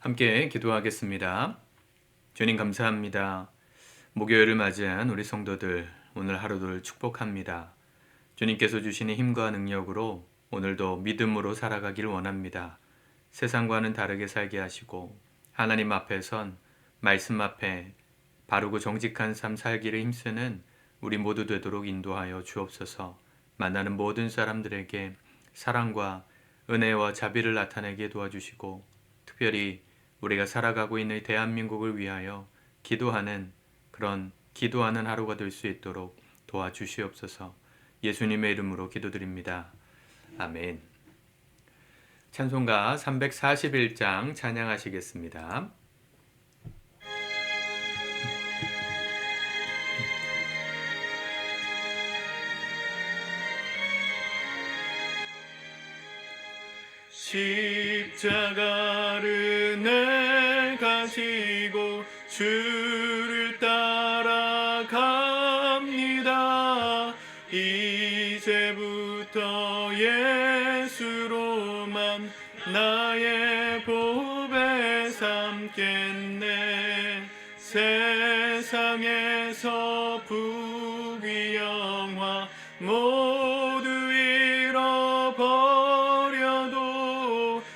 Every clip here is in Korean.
함께 기도하겠습니다. 주님 감사합니다. 목요일을 맞이한 우리 성도들 오늘 하루를 축복합니다. 주님께서 주시는 힘과 능력으로 오늘도 믿음으로 살아가길 원합니다. 세상과는 다르게 살게 하시고 하나님 앞에 선 말씀 앞에 바르고 정직한 삶 살기를 힘쓰는 우리 모두 되도록 인도하여 주옵소서. 만나는 모든 사람들에게 사랑과 은혜와 자비를 나타내게 도와주시고 특별히 우리가 살아가고 있는 대한민국을 위하여 기도하는 하루가 될 수 있도록 도와주시옵소서. 예수님의 이름으로 기도드립니다. 아멘. 찬송가 341장 찬양하시겠습니다. 십자가를 내가 지고 주를 따라갑니다. 이제부터 예수로만 나의 보배 삼겠네. 세상에서 부귀 영화 모두 잃어버려도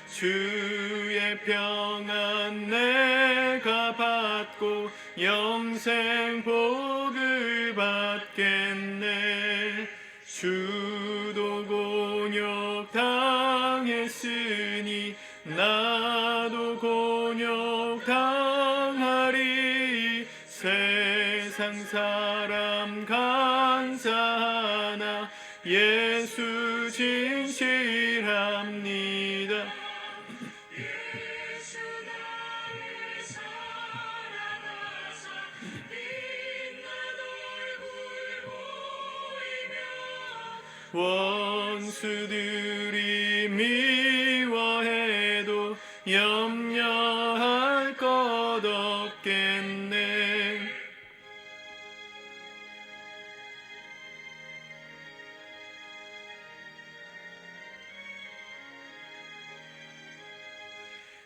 주의 평안 내가 받고 영생 복을 받겠네. 주도 곤욕 당했으니 나도 곤욕 당하리. 세상 사람 감사하나 예수 진실합니다. 원수들이 미워해도 염려할 것 없겠네.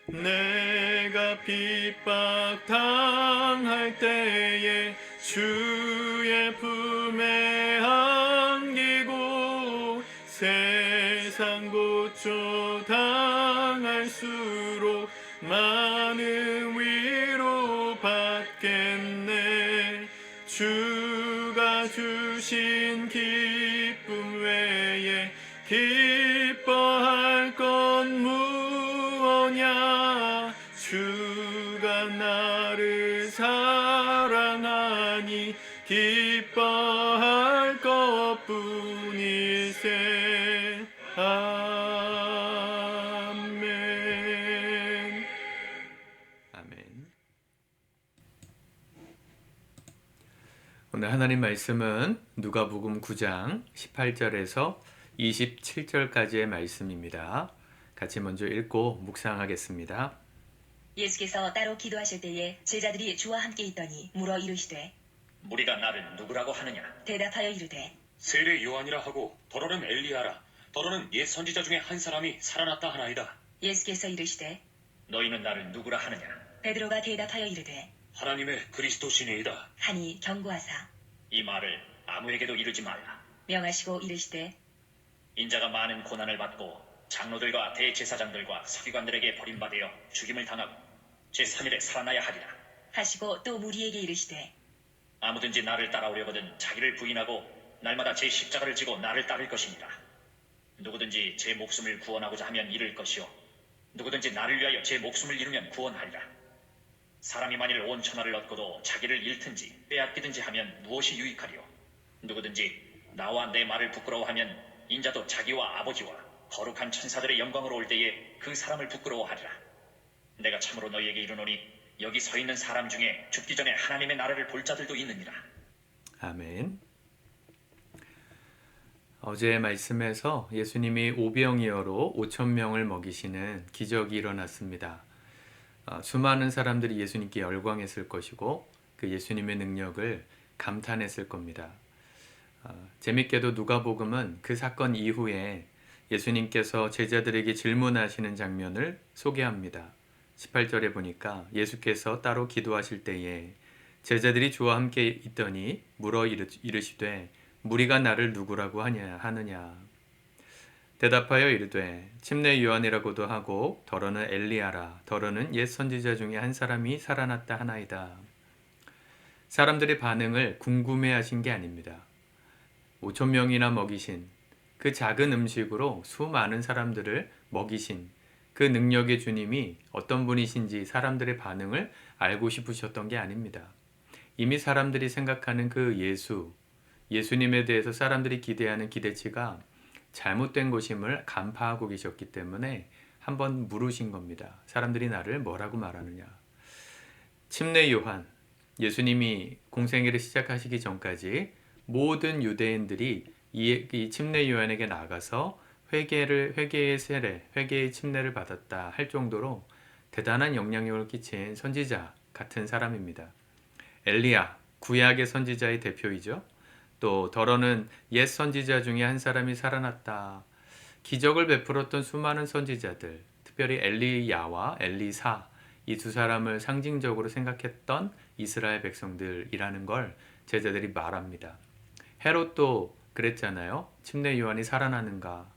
내가 핍박 당할 때에 주의 품에 안기고 세상 고초 당할수록 많은 위로 받겠네. 주가 주신 기쁨 외에 기뻐할 건 무엇냐. 주가 나를 사랑하니 기뻐할 것뿐일세. 아멘. 아멘. 오늘 하나님 말씀은 누가복음 9장 18절에서 27절까지의 말씀입니다. 같이 먼저 읽고 묵상하겠습니다. 예수께서 따로 기도하실 때에 제자들이 주와 함께 있더니 물어 이르시되 무리가 나를 누구라고 하느냐. 대답하여 이르되 세례 요한이라 하고 더러는 엘리야라 더러는 옛 선지자 중에 한 사람이 살아났다 하나이다. 예수께서 이르시되 너희는 나를 누구라 하느냐. 베드로가 대답하여 이르되 하나님의 그리스도시니이다. 하니 경고하사 이 말을 아무에게도 이르지 말라. 명하시고 이르시되 인자가 많은 고난을 받고 장로들과 대제사장들과 서기관들에게 버림받아 죽임을 당하고 제3일에 살아나야 하리라 하시고 또 무리에게 이르시되 아무든지 나를 따라오려거든 자기를 부인하고 날마다 제 십자가를 지고 나를 따를 것이니라. 누구든지 제 목숨을 구원하고자 하면 잃을 것이요 누구든지 나를 위하여 제 목숨을 잃으면 구원하리라. 사람이 만일 온 천하를 얻고도 자기를 잃든지 빼앗기든지 하면 무엇이 유익하리요. 누구든지 나와 내 말을 부끄러워하면 인자도 자기와 아버지와 거룩한 천사들의 영광으로 올 때에 그 사람을 부끄러워하리라. 내가 참으로 너희에게 이르노니 여기 서 있는 사람 중에 죽기 전에 하나님의 나라를 볼 자들도 있느니라. 아멘. 어제의 말씀에서 예수님이 오병이어로 5,000명을 먹이시는 기적이 일어났습니다. 수많은 사람들이 예수님께 열광했을 것이고 그 예수님의 능력을 감탄했을 겁니다. 재밌게도 누가복음은 그 사건 이후에 예수님께서 제자들에게 질문하시는 장면을 소개합니다. 18절에 보니까 예수께서 따로 기도하실 때에 제자들이 주와 함께 있더니 물어 이르시되 무리가 나를 누구라고 하느냐. 대답하여 이르되 침례 요한이라고도 하고 더러는 엘리야라, 더러는 옛 선지자 중에 한 사람이 살아났다 하나이다. 사람들의 반응을 궁금해하신 게 아닙니다. 5천 명이나 먹이신, 그 작은 음식으로 수많은 사람들을 먹이신 그 능력의 주님이 어떤 분이신지 사람들의 반응을 알고 싶으셨던 게 아닙니다. 이미 사람들이 생각하는 그 예수님에 대해서 사람들이 기대하는 기대치가 잘못된 것임을 간파하고 계셨기 때문에 한번 물으신 겁니다. 사람들이 나를 뭐라고 말하느냐. 침례 요한, 예수님이 공생애를 시작하시기 전까지 모든 유대인들이 이 침례 요한에게 나가서 회개의 세례, 회개의 침례를 받았다 할 정도로 대단한 영향력을 끼친 선지자 같은 사람입니다. 엘리야, 구약의 선지자의 대표이죠. 또 더러는 옛 선지자 중에 한 사람이 살아났다. 기적을 베풀었던 수많은 선지자들, 특별히 엘리야와 엘리사, 이 두 사람을 상징적으로 생각했던 이스라엘 백성들이라는 걸 제자들이 말합니다. 헤롯도 그랬잖아요. 침례 요한이 살아나는가,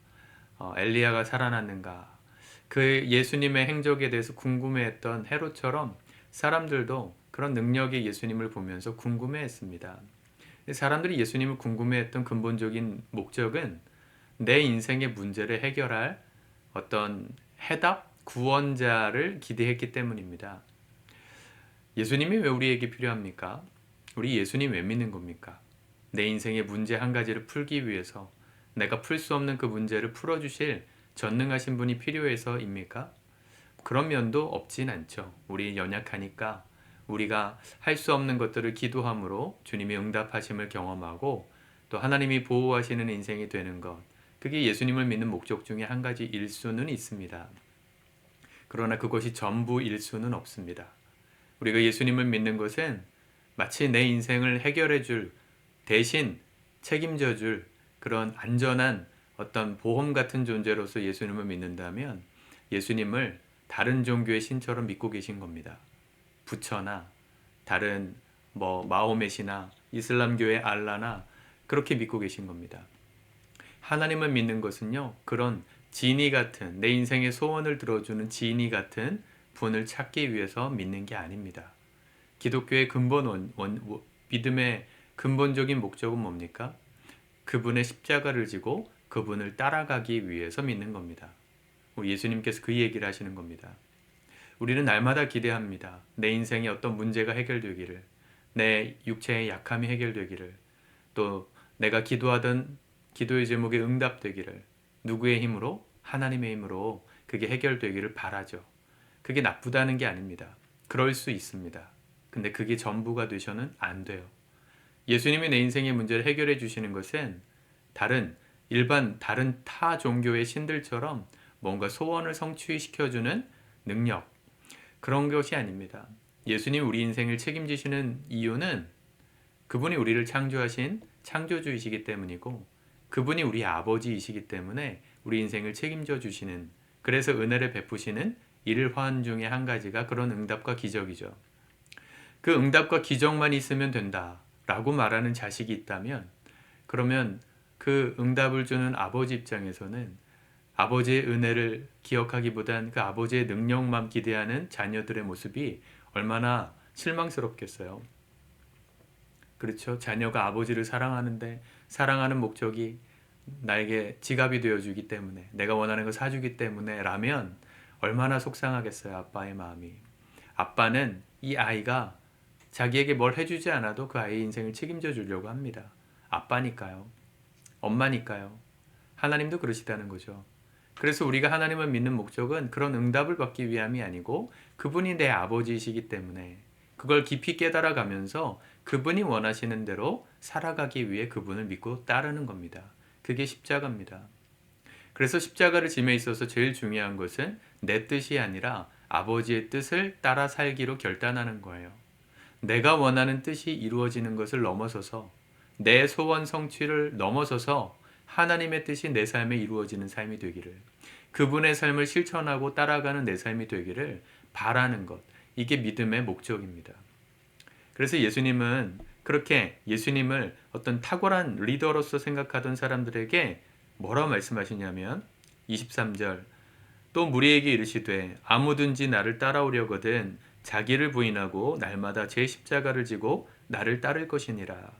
엘리야가 살아났는가. 그 예수님의 행적에 대해서 궁금해했던 헤롯처럼 사람들도 그런 능력의 예수님을 보면서 궁금해했습니다. 사람들이 예수님을 궁금해했던 근본적인 목적은 내 인생의 문제를 해결할 어떤 해답, 구원자를 기대했기 때문입니다. 예수님이 왜 우리에게 필요합니까? 우리 예수님 왜 믿는 겁니까? 내 인생의 문제 한 가지를 풀기 위해서 내가 풀 수 없는 그 문제를 풀어주실 전능하신 분이 필요해서입니까? 그런 면도 없진 않죠. 우리 연약하니까 우리가 할 수 없는 것들을 기도함으로 주님이 응답하심을 경험하고 또 하나님이 보호하시는 인생이 되는 것, 그게 예수님을 믿는 목적 중에 한 가지일 수는 있습니다. 그러나 그것이 전부일 수는 없습니다. 우리가 예수님을 믿는 것은 마치 내 인생을 해결해 줄, 대신 책임져 줄 그런 안전한 어떤 보험 같은 존재로서 예수님을 믿는다면 예수님을 다른 종교의 신처럼 믿고 계신 겁니다. 부처나 다른 마호멧이나 이슬람교의 알라나 그렇게 믿고 계신 겁니다. 하나님을 믿는 것은요, 그런 지니 같은, 내 인생의 소원을 들어주는 지니 같은 분을 찾기 위해서 믿는 게 아닙니다. 기독교의 믿음의 근본적인 목적은 뭡니까? 그분의 십자가를 지고 그분을 따라가기 위해서 믿는 겁니다. 우리 예수님께서 그 얘기를 하시는 겁니다. 우리는 날마다 기대합니다. 내 인생에 어떤 문제가 해결되기를, 내 육체의 약함이 해결되기를, 또 내가 기도하던 기도의 제목에 응답되기를, 누구의 힘으로? 하나님의 힘으로 그게 해결되기를 바라죠. 그게 나쁘다는 게 아닙니다. 그럴 수 있습니다. 근데 그게 전부가 되셔는 안 돼요. 예수님이 내 인생의 문제를 해결해 주시는 것은 다른 타 종교의 신들처럼 뭔가 소원을 성취시켜주는 능력, 그런 것이 아닙니다. 예수님 우리 인생을 책임지시는 이유는 그분이 우리를 창조하신 창조주이시기 때문이고 그분이 우리 아버지이시기 때문에 우리 인생을 책임져 주시는, 그래서 은혜를 베푸시는 일환 중에 한 가지가 그런 응답과 기적이죠. 그 응답과 기적만 있으면 된다라고 말하는 자식이 있다면, 그러면 그 응답을 주는 아버지 입장에서는 아버지의 은혜를 기억하기보단 그 아버지의 능력만 기대하는 자녀들의 모습이 얼마나 실망스럽겠어요. 그렇죠. 자녀가 아버지를 사랑하는데 사랑하는 목적이 나에게 지갑이 되어주기 때문에, 내가 원하는 거 사주기 때문에 라면 얼마나 속상하겠어요. 아빠의 마음이. 아빠는 이 아이가 자기에게 뭘 해주지 않아도 그 아이의 인생을 책임져 주려고 합니다. 아빠니까요. 엄마니까요. 하나님도 그러시다는 거죠. 그래서 우리가 하나님을 믿는 목적은 그런 응답을 받기 위함이 아니고 그분이 내 아버지이시기 때문에 그걸 깊이 깨달아가면서 그분이 원하시는 대로 살아가기 위해 그분을 믿고 따르는 겁니다. 그게 십자가입니다. 그래서 십자가를 짐에 있어서 제일 중요한 것은 내 뜻이 아니라 아버지의 뜻을 따라 살기로 결단하는 거예요. 내가 원하는 뜻이 이루어지는 것을 넘어서서, 내 소원 성취를 넘어서서 하나님의 뜻이 내 삶에 이루어지는 삶이 되기를. 그분의 삶을 실천하고 따라가는 내 삶이 되기를 바라는 것. 이게 믿음의 목적입니다. 그래서 예수님은 그렇게 예수님을 어떤 탁월한 리더로서 생각하던 사람들에게 뭐라고 말씀하시냐면 23절 또 무리에게 이르시되 아무든지 나를 따라오려거든 자기를 부인하고 날마다 제 십자가를 지고 나를 따를 것이니라.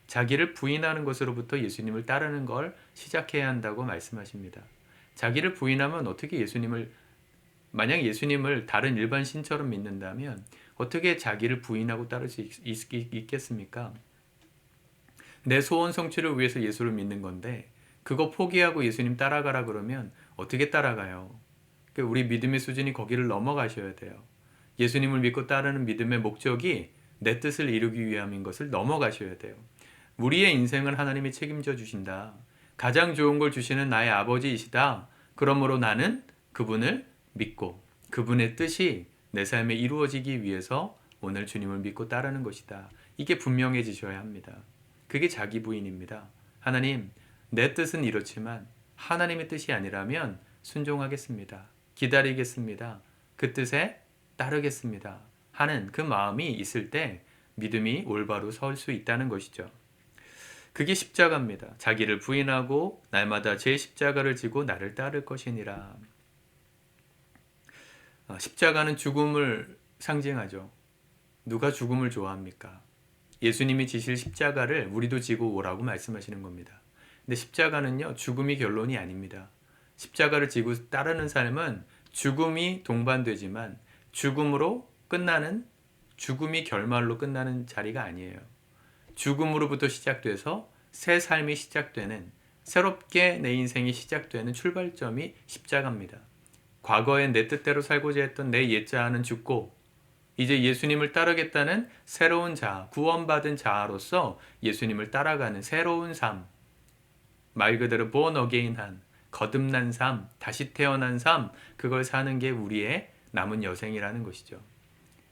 자기를 부인하는 것으로부터 예수님을 따르는 걸 시작해야 한다고 말씀하십니다. 자기를 부인하면 어떻게 만약 예수님을 다른 일반 신처럼 믿는다면 어떻게 자기를 부인하고 따를 수 있겠습니까? 내 소원 성취를 위해서 예수를 믿는 건데 그거 포기하고 예수님 따라가라 그러면 어떻게 따라가요? 우리 믿음의 수준이 거기를 넘어가셔야 돼요. 예수님을 믿고 따르는 믿음의 목적이 내 뜻을 이루기 위함인 것을 넘어가셔야 돼요. 우리의 인생을 하나님이 책임져 주신다. 가장 좋은 걸 주시는 나의 아버지이시다. 그러므로 나는 그분을 믿고 그분의 뜻이 내 삶에 이루어지기 위해서 오늘 주님을 믿고 따르는 것이다. 이게 분명해지셔야 합니다. 그게 자기 부인입니다. 하나님, 내 뜻은 이렇지만 하나님의 뜻이 아니라면 순종하겠습니다. 기다리겠습니다. 그 뜻에 따르겠습니다. 하는 그 마음이 있을 때 믿음이 올바로 설 수 있다는 것이죠. 그게 십자가입니다. 자기를 부인하고 날마다 제 십자가를 지고 나를 따를 것이니라. 십자가는 죽음을 상징하죠. 누가 죽음을 좋아합니까? 예수님이 지실 십자가를 우리도 지고 오라고 말씀하시는 겁니다. 근데 십자가는요, 죽음이 결론이 아닙니다. 십자가를 지고 따르는 삶은 죽음이 동반되지만 죽음이 결말로 끝나는 자리가 아니에요. 죽음으로부터 시작돼서 새 삶이 시작되는, 새롭게 내 인생이 시작되는 출발점이 십자가입니다. 과거에 내 뜻대로 살고자 했던 내 옛자아는 죽고 이제 예수님을 따르겠다는 새로운 자아, 구원받은 자아로서 예수님을 따라가는 새로운 삶, 말 그대로 born again한, 거듭난 삶, 다시 태어난 삶, 그걸 사는 게 우리의 남은 여생이라는 것이죠.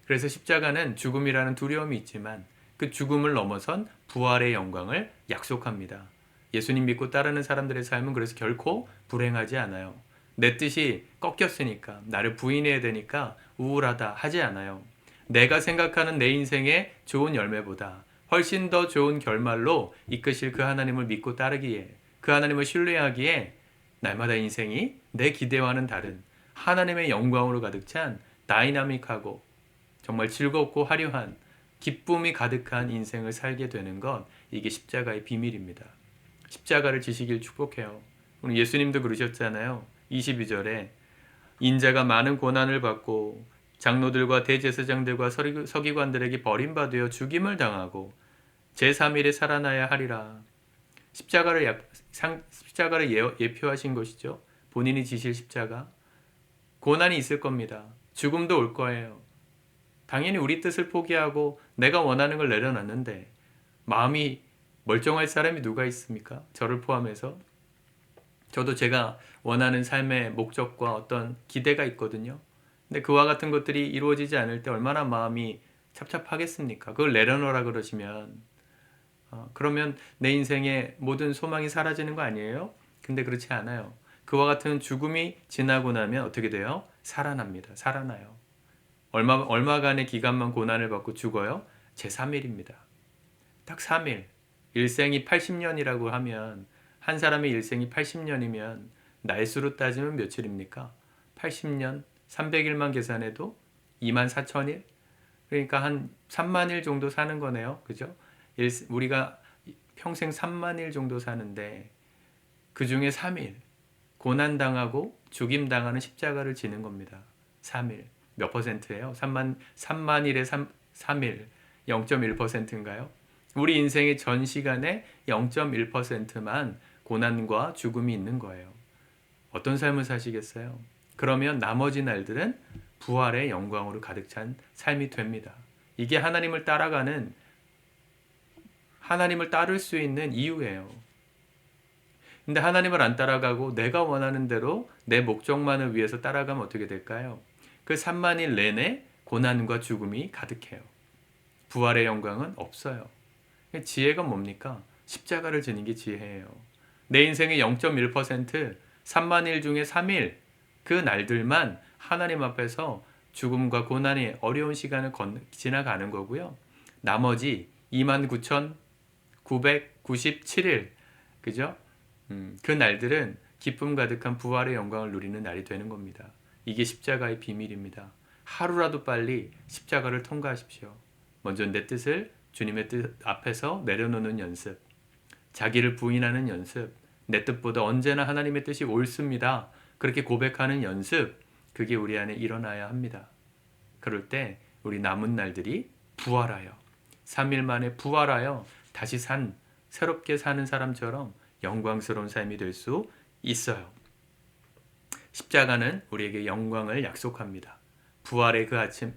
그래서 십자가는 죽음이라는 두려움이 있지만 그 죽음을 넘어선 부활의 영광을 약속합니다. 예수님 믿고 따르는 사람들의 삶은 그래서 결코 불행하지 않아요. 내 뜻이 꺾였으니까, 나를 부인해야 되니까 우울하다 하지 않아요. 내가 생각하는 내 인생의 좋은 열매보다 훨씬 더 좋은 결말로 이끄실 그 하나님을 믿고 따르기에, 그 하나님을 신뢰하기에 날마다 인생이 내 기대와는 다른 하나님의 영광으로 가득 찬 다이나믹하고 정말 즐겁고 화려한 기쁨이 가득한 인생을 살게 되는 것, 이게 십자가의 비밀입니다. 십자가를 지시길 축복해요. 오늘 예수님도 그러셨잖아요. 22절에 인자가 많은 고난을 받고 장로들과 대제사장들과 서기관들에게 버림받아 죽임을 당하고 제3일에 살아나야 하리라. 십자가를 예표하신 것이죠. 본인이 지실 십자가. 고난이 있을 겁니다. 죽음도 올 거예요. 당연히 우리 뜻을 포기하고 내가 원하는 걸 내려놨는데 마음이 멀쩡할 사람이 누가 있습니까? 저를 포함해서. 저도 제가 원하는 삶의 목적과 어떤 기대가 있거든요. 근데 그와 같은 것들이 이루어지지 않을 때 얼마나 마음이 찹찹하겠습니까? 그걸 내려놓으라 그러시면 그러면 내 인생의 모든 소망이 사라지는 거 아니에요? 근데 그렇지 않아요. 그와 같은 죽음이 지나고 나면 어떻게 돼요? 살아납니다. 살아나요. 얼마간의 기간만 고난을 받고 죽어요? 제3일입니다. 딱 3일. 일생이 80년이라고 하면, 한 사람의 일생이 80년이면 날수로 따지면 며칠입니까? 80년, 300일만 계산해도 24,000일? 그러니까 한 3만 일 정도 사는 거네요. 그죠? 우리가 평생 3만 일 정도 사는데 그 중에 3일 고난당하고 죽임당하는 십자가를 지는 겁니다. 3일. 몇 퍼센트예요? 3만 일에 3일. 0.1%인가요? 우리 인생의 전 시간의 0.1%만 고난과 죽음이 있는 거예요. 어떤 삶을 사시겠어요? 그러면 나머지 날들은 부활의 영광으로 가득 찬 삶이 됩니다. 이게 하나님을 따를 수 있는 이유예요. 근데 하나님을 안 따라가고 내가 원하는 대로 내 목적만을 위해서 따라가면 어떻게 될까요? 그 3만 일 내내 고난과 죽음이 가득해요. 부활의 영광은 없어요. 지혜가 뭡니까? 십자가를 지는 게 지혜예요. 내 인생의 0.1%, 3만일 중에 3일 그 날들만 하나님 앞에서 죽음과 고난의 어려운 시간을 지나가는 거고요. 나머지 29,997일 그죠? 그 날들은 기쁨 가득한 부활의 영광을 누리는 날이 되는 겁니다. 이게 십자가의 비밀입니다. 하루라도 빨리 십자가를 통과하십시오. 먼저 내 뜻을 주님의 뜻 앞에서 내려놓는 연습, 자기를 부인하는 연습, 내 뜻보다 언제나 하나님의 뜻이 옳습니다. 그렇게 고백하는 연습, 그게 우리 안에 일어나야 합니다. 그럴 때 우리 남은 날들이 부활하여 3일 만에 부활하여 다시 새롭게 사는 사람처럼 영광스러운 삶이 될 수 있어요. 십자가는 우리에게 영광을 약속합니다. 부활의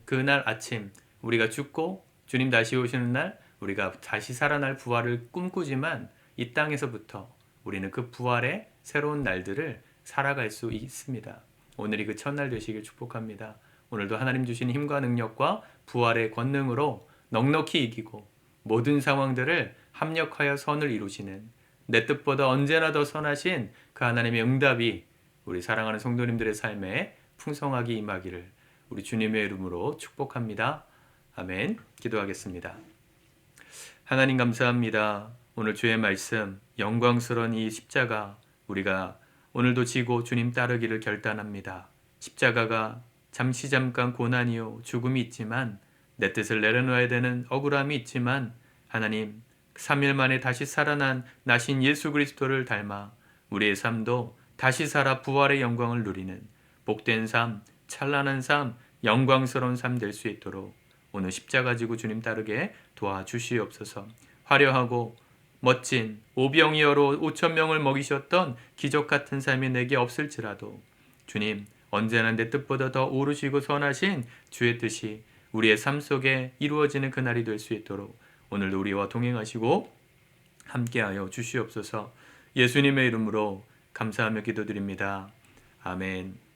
그날 아침 우리가 죽고 주님 다시 오시는 날 우리가 다시 살아날 부활을 꿈꾸지만 이 땅에서부터 우리는 그 부활의 새로운 날들을 살아갈 수 있습니다. 오늘이 그 첫날 되시길 축복합니다. 오늘도 하나님 주신 힘과 능력과 부활의 권능으로 넉넉히 이기고 모든 상황들을 합력하여 선을 이루시는 내 뜻보다 언제나 더 선하신 그 하나님의 응답이 우리 사랑하는 성도님들의 삶에 풍성하게 임하기를 우리 주님의 이름으로 축복합니다. 아멘. 기도하겠습니다. 하나님 감사합니다. 오늘 주의 말씀 영광스러운 이 십자가 우리가 오늘도 지고 주님 따르기를 결단합니다. 십자가가 잠깐 고난이요 죽음이 있지만 내 뜻을 내려놓아야 되는 억울함이 있지만 하나님 3일 만에 다시 살아난 나신 예수 그리스도를 닮아 우리의 삶도 다시 살아 부활의 영광을 누리는 복된 삶, 찬란한 삶, 영광스러운 삶 될 수 있도록 오늘 십자가 지고 주님 따르게 도와주시옵소서. 화려하고 멋진 오병이어로 5천 명을 먹이셨던 기적 같은 삶이 내게 없을지라도 주님 언제나 내 뜻보다 더 오르시고 선하신 주의 뜻이 우리의 삶 속에 이루어지는 그날이 될 수 있도록 오늘도 우리와 동행하시고 함께하여 주시옵소서. 예수님의 이름으로 감사하며 기도드립니다. 아멘.